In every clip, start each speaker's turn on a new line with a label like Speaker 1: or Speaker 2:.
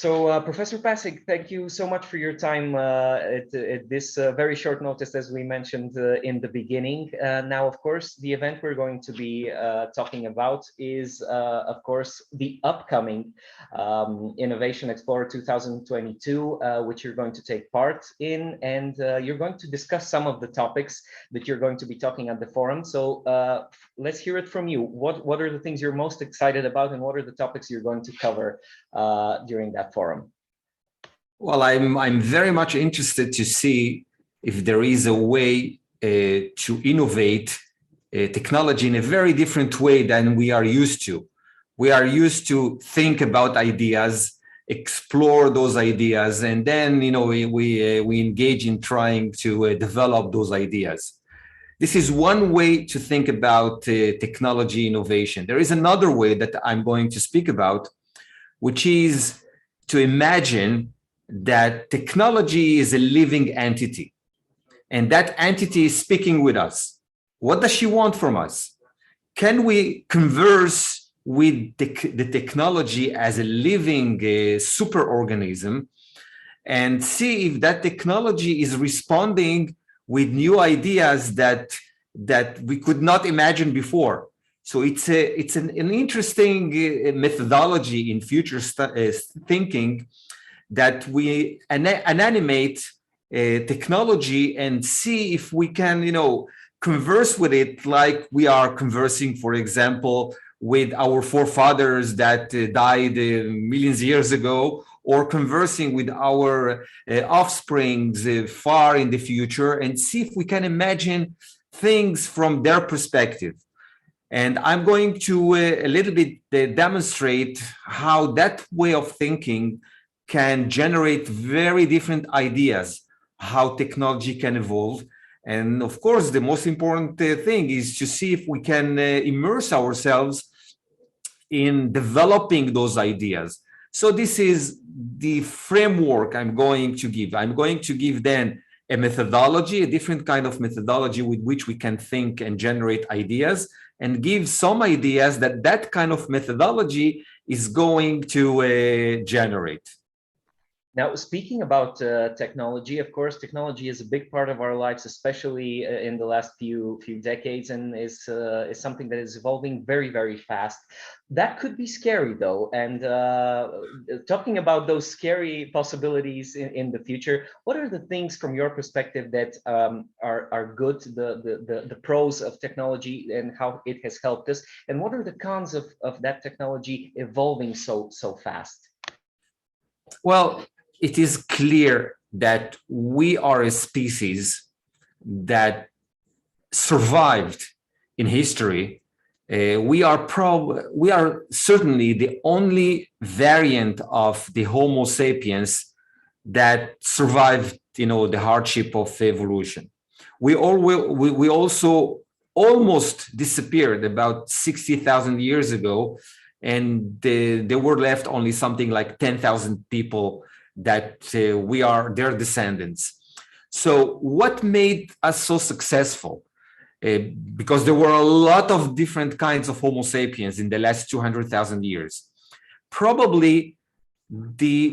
Speaker 1: Professor Pasig, thank you so much for your time at this very short notice, as we mentioned in the beginning. Now, of course, the event we're going to be talking about is, of course, the upcoming Innovation Explorer 2022, which you're going to take part in, and you're going to discuss some of the topics that you're going to be talking at the forum. So let's hear it from you. What are the things you're most excited about, and what are the topics you're going to cover during that forum?
Speaker 2: Well, I'm very much interested to see if there is a way to innovate technology in a very different way than we are used to. We are used to think about ideas, explore those ideas, and then we engage in trying to develop those ideas. This is one way to think about technology innovation. There is another way that I'm going to speak about, which is to imagine that technology is a living entity, and that entity is speaking with us. What does she want from us? Can we converse with the technology as a living superorganism and see if that technology is responding with new ideas that we could not imagine before? So it's an interesting methodology in future thinking, that we animate technology and see if we can, converse with it like we are conversing, for example, with our forefathers that died millions of years ago, or conversing with our offsprings far in the future, and see if we can imagine things from their perspective. And I'm going to a little bit demonstrate how that way of thinking can generate very different ideas, how technology can evolve. And of course, the most important thing is to see if we can immerse ourselves in developing those ideas. So this is the framework I'm going to give. I'm going to give then a methodology, a different kind of methodology with which we can think and generate ideas, and give some ideas that kind of methodology is going to generate.
Speaker 1: Now, speaking about technology, of course, technology is a big part of our lives, especially in the last few decades, and is something that is evolving very, very fast. That could be scary, though. And talking about those scary possibilities in the future, what are the things from your perspective that are good, the pros of technology and how it has helped us, and what are the cons of that technology evolving so fast?
Speaker 2: Well, it is clear that we are a species that survived in history. We are certainly the only variant of the Homo sapiens that survived, the hardship of evolution. We also almost disappeared about 60,000 years ago, and there were left only something like 10,000 people that we are their descendants. So what made us so successful? Because there were a lot of different kinds of Homo sapiens in the last 200,000 years. Probably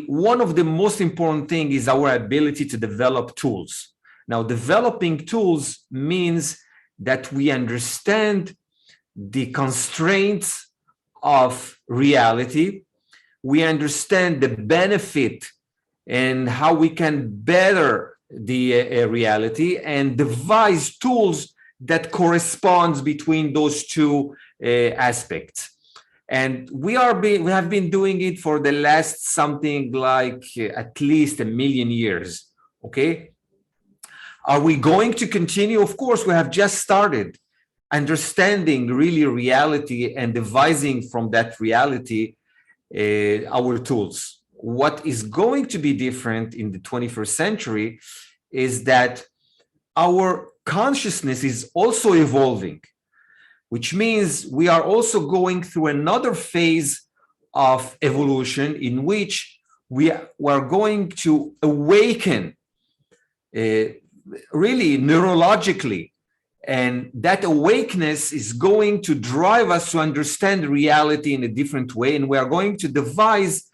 Speaker 2: one of the most important things is our ability to develop tools. Now, developing tools means that we understand the constraints of reality. We understand the benefit and how we can better the reality, and devise tools that corresponds between those two aspects. And we have been doing it for the last something like at least 1 million years. Okay, are we going to continue? Of course, we have just started understanding really reality and devising from that reality our tools. What is going to be different in the 21st century is that our consciousness is also evolving, which means we are also going through another phase of evolution in which we are going to awaken really neurologically. And that awakeness is going to drive us to understand reality in a different way. And we are going to devise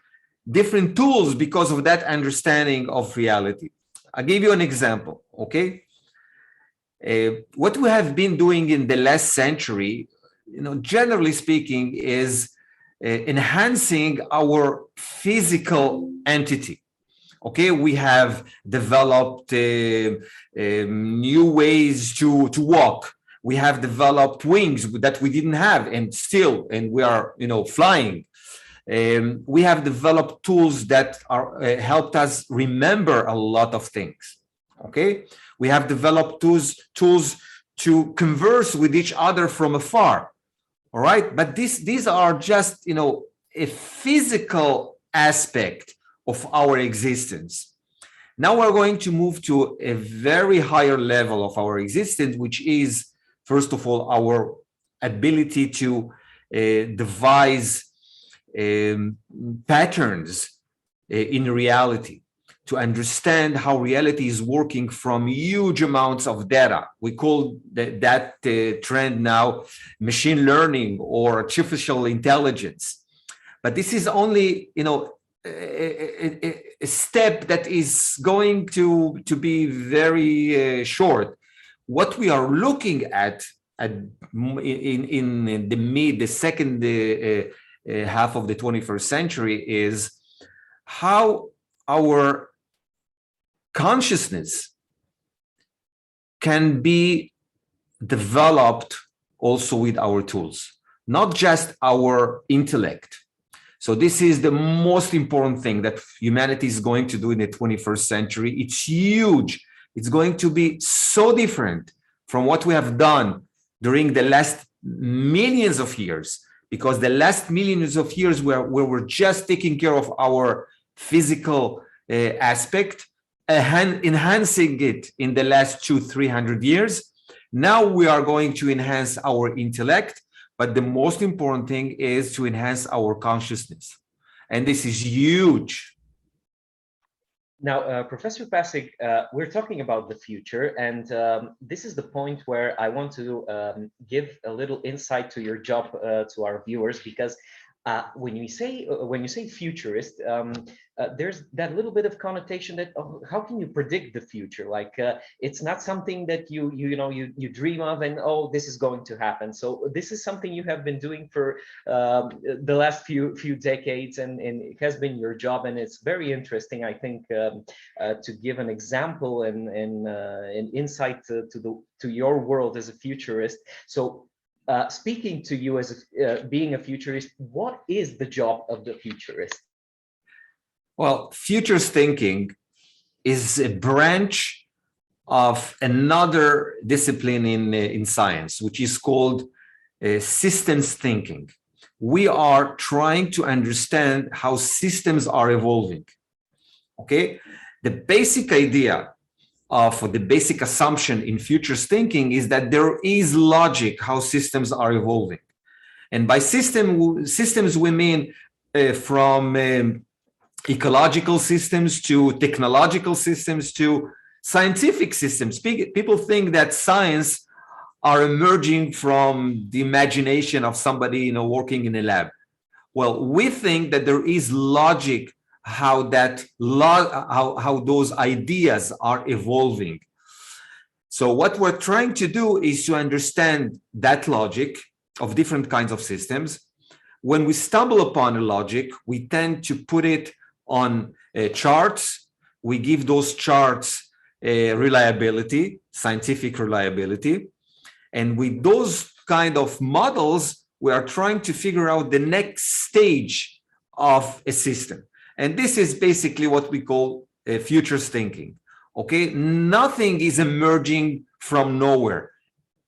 Speaker 2: different tools because of that understanding of reality. I'll give you an example, okay? What we have been doing in the last century, generally speaking, is enhancing our physical entity. Okay, we have developed new ways to walk. We have developed wings that we didn't have, and we are, flying. We have developed tools that are helped us remember a lot of things. Okay, we have developed tools to converse with each other from afar. All right, but these are just, a physical aspect of our existence. Now we're going to move to a very higher level of our existence, which is, first of all, our ability to devise patterns in reality, to understand how reality is working from huge amounts of data. We call that trend now machine learning or artificial intelligence. But this is only, a step that is going to be very short. What we are looking at in the second half of the 21st century is how our consciousness can be developed also with our tools, not just our intellect. So this is the most important thing that humanity is going to do in the 21st century. It's huge. It's going to be so different from what we have done during the last millions of years, because the last millions of years where we're just taking care of our physical aspect, enhancing it in the last 200-300 years. Now we are going to enhance our intellect, but the most important thing is to enhance our consciousness. And this is huge.
Speaker 1: Now, Professor Pasig, we're talking about the future, and this is the point where I want to give a little insight to your job to our viewers, because when you say futurist, there's that little bit of connotation that, oh, how can you predict the future? Like it's not something that you dream of and, oh, this is going to happen. So this is something you have been doing for the last few decades, and it has been your job, and it's very interesting, I think, to give an example and an insight to your world as a futurist. So speaking to you as being a futurist, what is the job of the futurist?
Speaker 2: Well, futurist thinking is a branch of another discipline in science, which is called systems thinking. We are trying to understand how systems are evolving. Okay, the basic idea for the basic assumption in futurist thinking is that there is logic how systems are evolving. And by systems we mean from ecological systems to technological systems to scientific systems. People think that science are emerging from the imagination of somebody working in a lab. Well, we think that there is logic how those ideas are evolving. So what we're trying to do is to understand that logic of different kinds of systems. When we stumble upon a logic, we tend to put it on charts. We give those charts reliability, scientific reliability. And with those kind of models, we are trying to figure out the next stage of a system. And this is basically what we call futurist thinking. Okay, nothing is emerging from nowhere.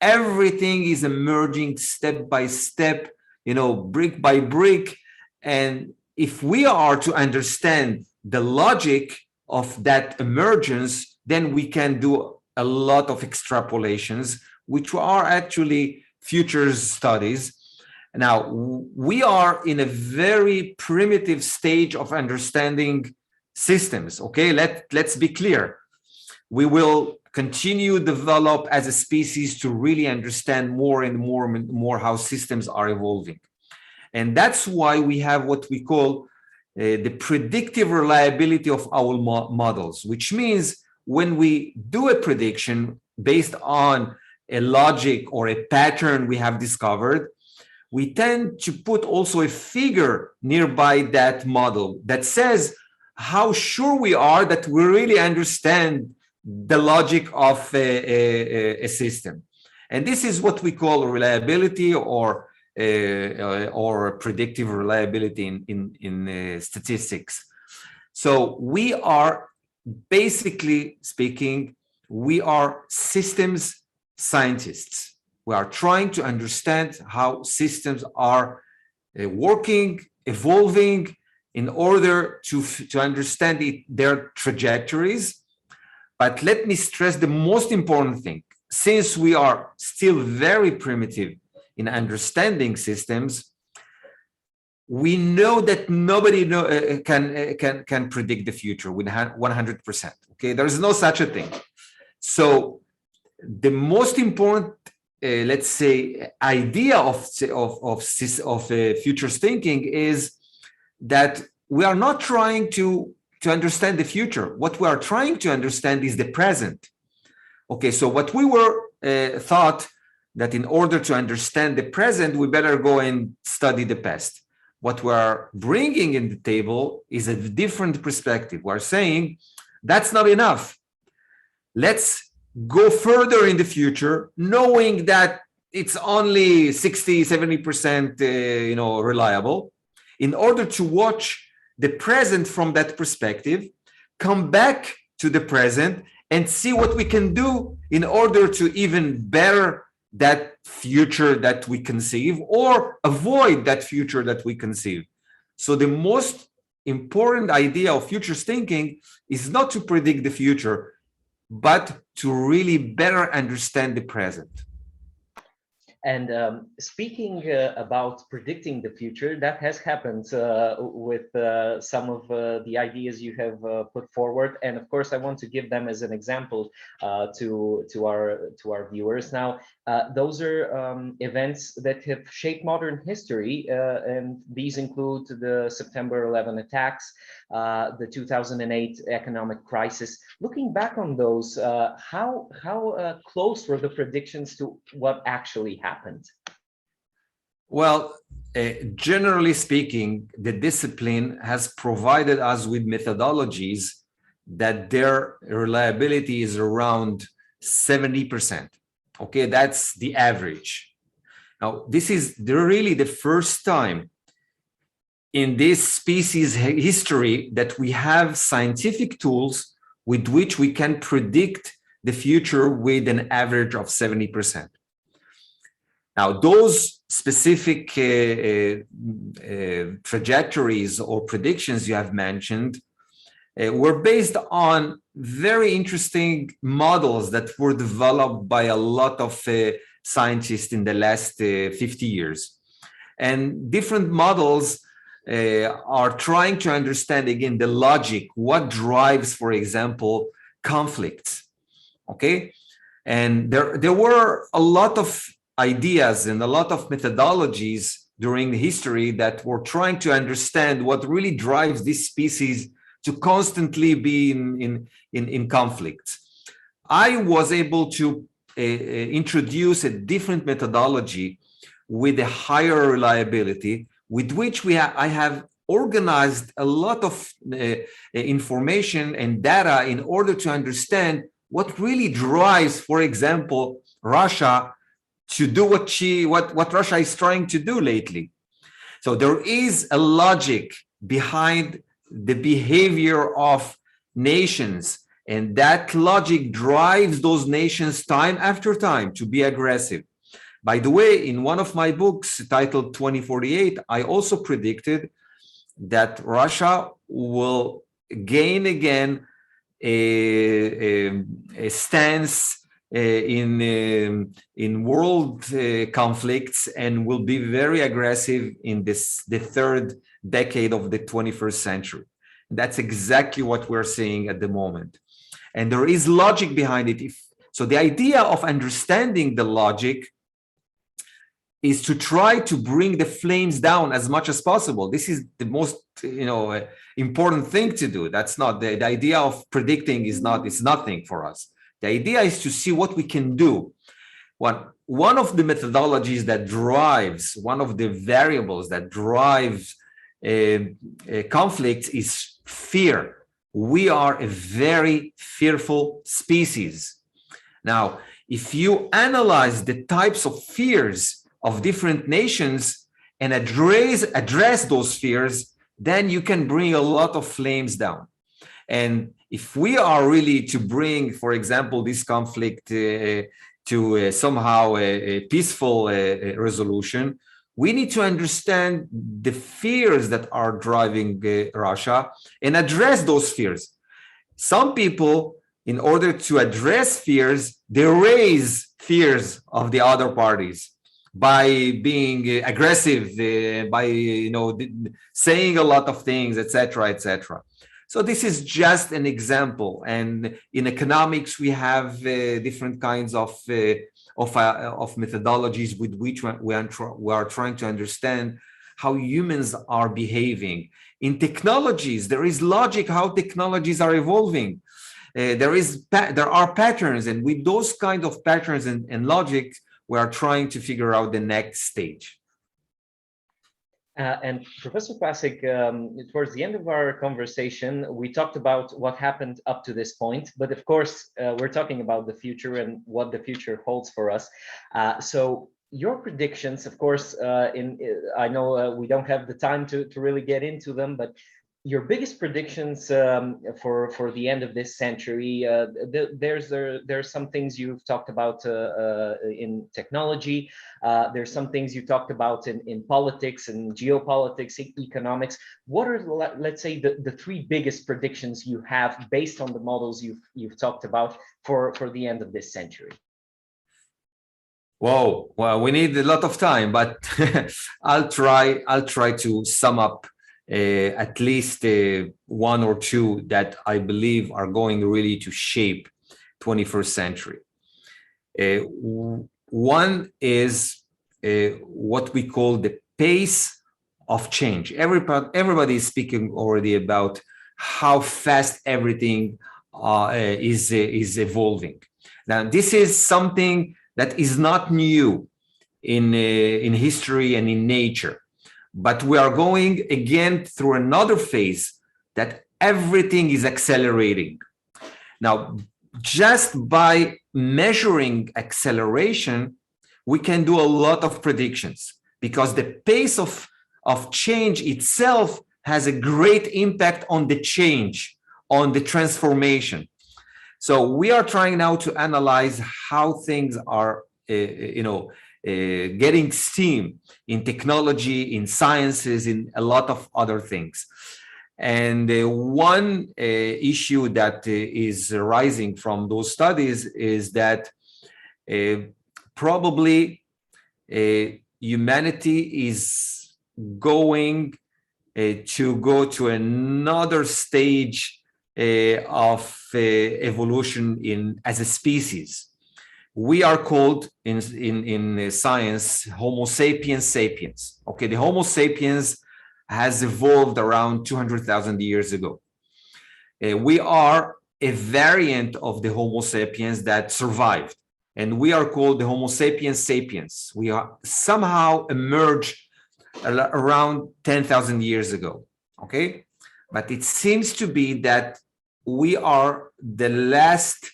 Speaker 2: Everything is emerging step by step, brick by brick. And if we are to understand the logic of that emergence, then we can do a lot of extrapolations, which are actually futures studies. Now, we are in a very primitive stage of understanding systems, okay? Let's be clear. We will continue to develop as a species to really understand more and more how systems are evolving. And that's why we have what we call the predictive reliability of our models, which means when we do a prediction based on a logic or a pattern we have discovered, we tend to put also a figure nearby that model that says how sure we are that we really understand the logic of a system. And this is what we call reliability or predictive reliability in statistics. So we are, basically speaking, we are systems scientists. We are trying to understand how systems are working, evolving, in order to understand their trajectories. But let me stress the most important thing. Since we are still very primitive in understanding systems, we know that nobody can predict the future with 100%. Okay, there is no such a thing. So the most important, let's say, idea of futurist thinking is that we are not trying to understand the future. What we are trying to understand is the present. Okay, so what we were thought that in order to understand the present, we better go and study the past. What we are bringing in the table is a different perspective. We're saying that's not enough. Let's go further in the future, knowing that it's only 60, 70% reliable, in order to watch the present from that perspective, come back to the present and see what we can do in order to even better that future that we conceive or avoid that future that we conceive. So the most important idea of futurist thinking is not to predict the future, but to really better understand the present.
Speaker 1: And speaking about predicting the future, that has happened with some of the ideas you have put forward. And of course, I want to give them as an example to our viewers. Now, those are events that have shaped modern history, and these include the September 11 attacks, the 2008 economic crisis. Looking back on those, how close were the predictions to what actually happened?
Speaker 2: Well, generally speaking, the discipline has provided us with methodologies that their reliability is around 70%. Okay, that's the average. Now, this is really the first time in this species history that we have scientific tools with which we can predict the future with an average of 70%. Now, those specific trajectories or predictions you have mentioned were based on very interesting models that were developed by a lot of scientists in the last 50 years. And different models are trying to understand, again, the logic, what drives, for example, conflicts, okay? And there were a lot of ideas and a lot of methodologies during history that were trying to understand what really drives this species to constantly be in conflict. I was able to introduce a different methodology with a higher reliability, with which I have organized a lot of information and data in order to understand what really drives, for example, Russia to do what Russia is trying to do lately. So there is a logic behind the behavior of nations, and that logic drives those nations time after time to be aggressive. By the way, in one of my books titled 2048, I also predicted that Russia will gain again a stance in world conflicts and will be very aggressive in the third decade of the 21st century. That's exactly what we're seeing at the moment. And there is logic behind it. So the idea of understanding the logic is to try to bring the flames down as much as possible. This is the most, important thing to do. That's not the idea of predicting is not, it's nothing for us. The idea is to see what we can do. One of the methodologies that drives, one of the variables that drives conflicts is fear. We are a very fearful species. Now, if you analyze the types of fears of different nations and address those fears, then you can bring a lot of flames down. And if we are really to bring, for example, this conflict to somehow a peaceful resolution, we need to understand the fears that are driving Russia and address those fears. Some people, in order to address fears, they raise fears of the other parties by being aggressive, by saying a lot of things, etc., etc. So this is just an example. And in economics, we have different kinds of methodologies with which we are trying to understand how humans are behaving. In technologies, there is logic how technologies are evolving. There are patterns, and with those kind of patterns and logic, we are trying to figure out the next stage.
Speaker 1: And Professor Pasek, towards the end of our conversation, we talked about what happened up to this point, but of course, we're talking about the future and what the future holds for us. So your predictions, of course, I know we don't have the time to really get into them, but your biggest predictions for the end of this century, there's some things you've talked about in technology. There's some things you talked about in politics and geopolitics, economics. What are, let's say, the three biggest predictions you have based on the models you've talked about for the end of this century?
Speaker 2: Whoa, well, we need a lot of time, but I'll try to sum up at least one or two that I believe are going really to shape 21st century. One is what we call the pace of change. Everybody is speaking already about how fast everything is evolving. Now, this is something that is not new in history and in nature. But we are going again through another phase that everything is accelerating. Now, just by measuring acceleration, we can do a lot of predictions because the pace of change itself has a great impact on the change, on the transformation. So we are trying now to analyze how things are, getting steam in technology, in sciences, in a lot of other things. And one issue that is rising from those studies is that probably humanity is going to go to another stage of evolution as a species. We are called in science Homo sapiens sapiens. Okay, the Homo sapiens has evolved around 200,000 years ago. We are a variant of the Homo sapiens that survived, and we are called the Homo sapiens sapiens. We are somehow emerged around 10,000 years ago. Okay, but it seems to be that we are the last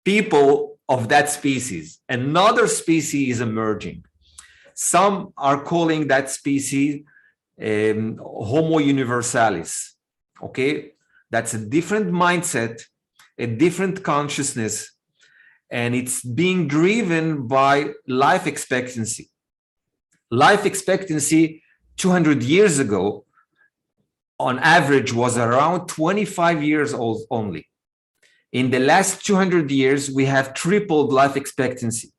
Speaker 2: people of that species. Another species is emerging. Some are calling that species Homo universalis. Okay, that's a different mindset, a different consciousness, and it's being driven by life expectancy. Life expectancy 200 years ago, on average, was around 25 years old only. In the last 200 years, we have tripled life expectancy.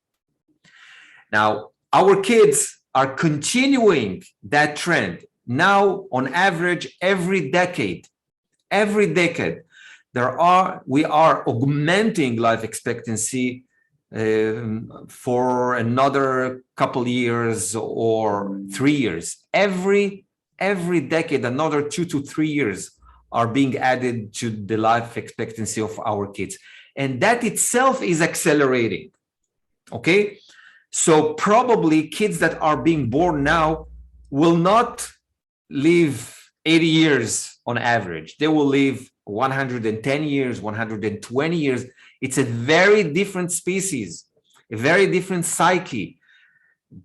Speaker 2: Now, our kids are continuing that trend. Now, on average, every decade, we are augmenting life expectancy for another couple years or 3 years. Every decade, another 2 to 3 years are being added to the life expectancy of our kids. And that itself is accelerating. Okay. So probably kids that are being born now will not live 80 years on average. They will live 110 years, 120 years. It's a very different species, a very different psyche.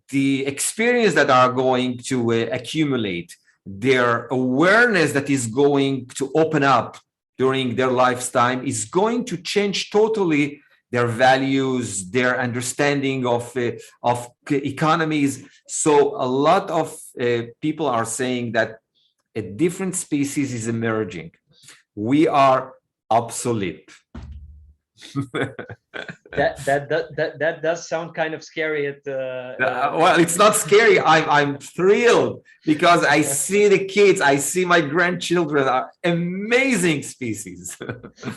Speaker 2: The experience that are going to accumulate, their awareness that is going to open up during their lifetime is going to change totally their values, their understanding of economies. So a lot of people are saying that a different species is emerging. We are obsolete.
Speaker 1: That does sound kind of scary.
Speaker 2: Well, it's not scary. I'm thrilled because I see the kids, I see my grandchildren are amazing species.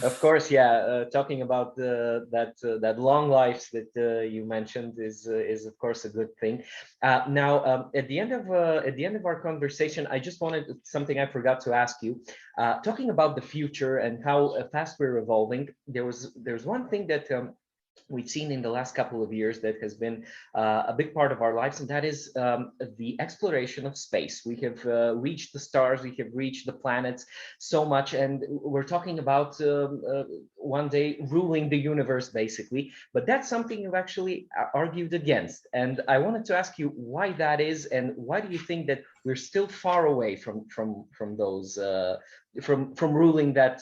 Speaker 1: Of course, yeah. Talking about that long lives that you mentioned is of course a good thing. Now, at the end of our conversation, I just wanted something I forgot to ask you. Talking about the future and how fast we're evolving, there's one thing that we've seen in the last couple of years that has been a big part of our lives, and that is the exploration of space. We have reached the stars, we have reached the planets so much, and we're talking about one day ruling the universe, basically. But that's something you've actually argued against, and I wanted to ask you why that is, and why do you think that we're still far away from those from ruling that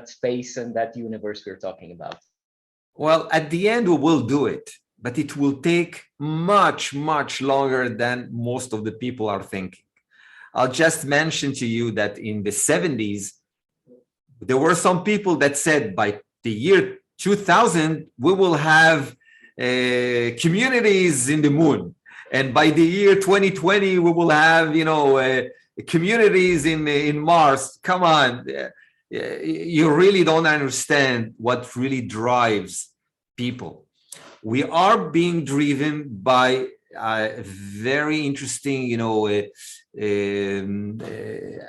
Speaker 1: space and that universe we're talking about?
Speaker 2: Well, at the end, we will do it, but it will take much, much longer than most of the people are thinking. I'll just mention to you that in the 70s, there were some people that said by the year 2000, we will have communities in the moon. And by the year 2020, we will have, communities in Mars. Come on. You really don't understand what really drives people. We are being driven by very interesting,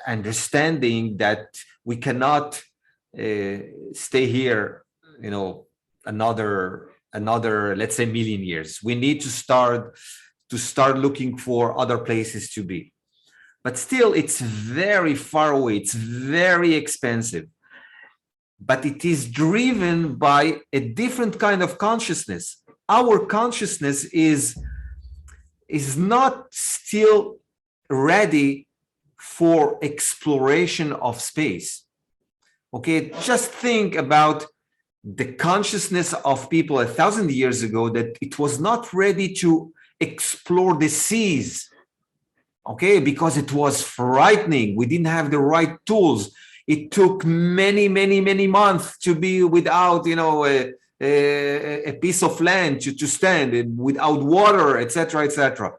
Speaker 2: understanding that we cannot stay here, another, let's say, million years. We need to start looking for other places to be. But still, it's very far away. It's very expensive. But it is driven by a different kind of consciousness. Our consciousness is not still ready for exploration of space. Okay, just think about the consciousness of people 1,000 years ago, that it was not ready to explore the seas. Okay, because it was frightening. We didn't have the right tools. It took many, many, many months to be without, a piece of land to stand, without water, etc., etc.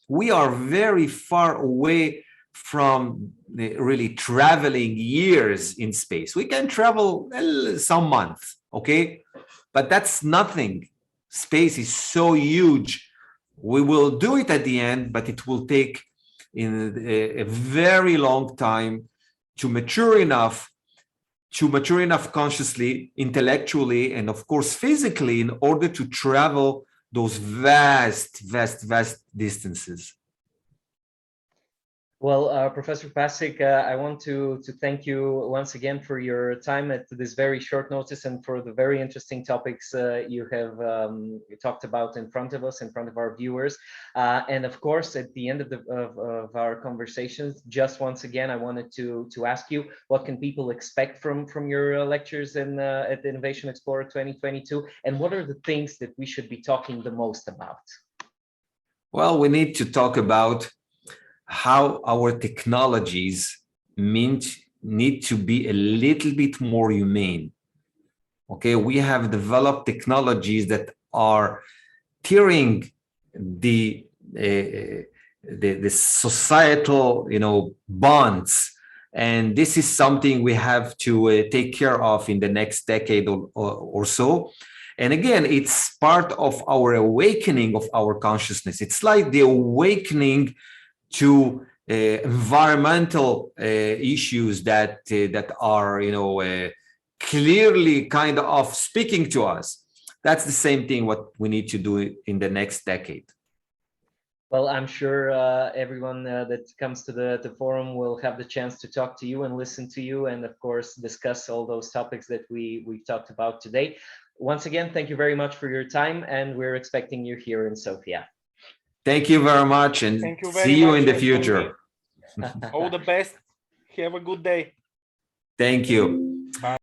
Speaker 2: We are very far away from really traveling years in space. We can travel some months, okay, but that's nothing. Space is so huge. We will do it at the end, but it will take in a very long time to mature enough consciously, intellectually, and of course physically, in order to travel those vast distances.
Speaker 1: Well, Professor Pasik, I want to thank you once again for your time at this very short notice and for the very interesting topics you have talked about in front of us, in front of our viewers. And of course, at the end of our conversations, just once again, I wanted to ask you, what can people expect from your lectures in at the Innovation Explorer 2022, and what are the things that we should be talking the most about?
Speaker 2: Well, we need to talk about how our technologies need to be a little bit more humane. Okay, we have developed technologies that are tearing the societal, bonds, and this is something we have to take care of in the next decade or so. And again, it's part of our awakening of our consciousness. It's like the awakening to environmental issues that are, clearly kind of speaking to us. That's the same thing what we need to do in the next decade.
Speaker 1: Well, I'm sure everyone that comes to the forum will have the chance to talk to you and listen to you, and of course discuss all those topics that we've talked about today. Once again, thank you very much for your time, and we're expecting you here in Sofia.
Speaker 2: Thank you very much, and see you in the future.
Speaker 3: All the best. Have a good day.
Speaker 2: Thank you.
Speaker 3: Bye.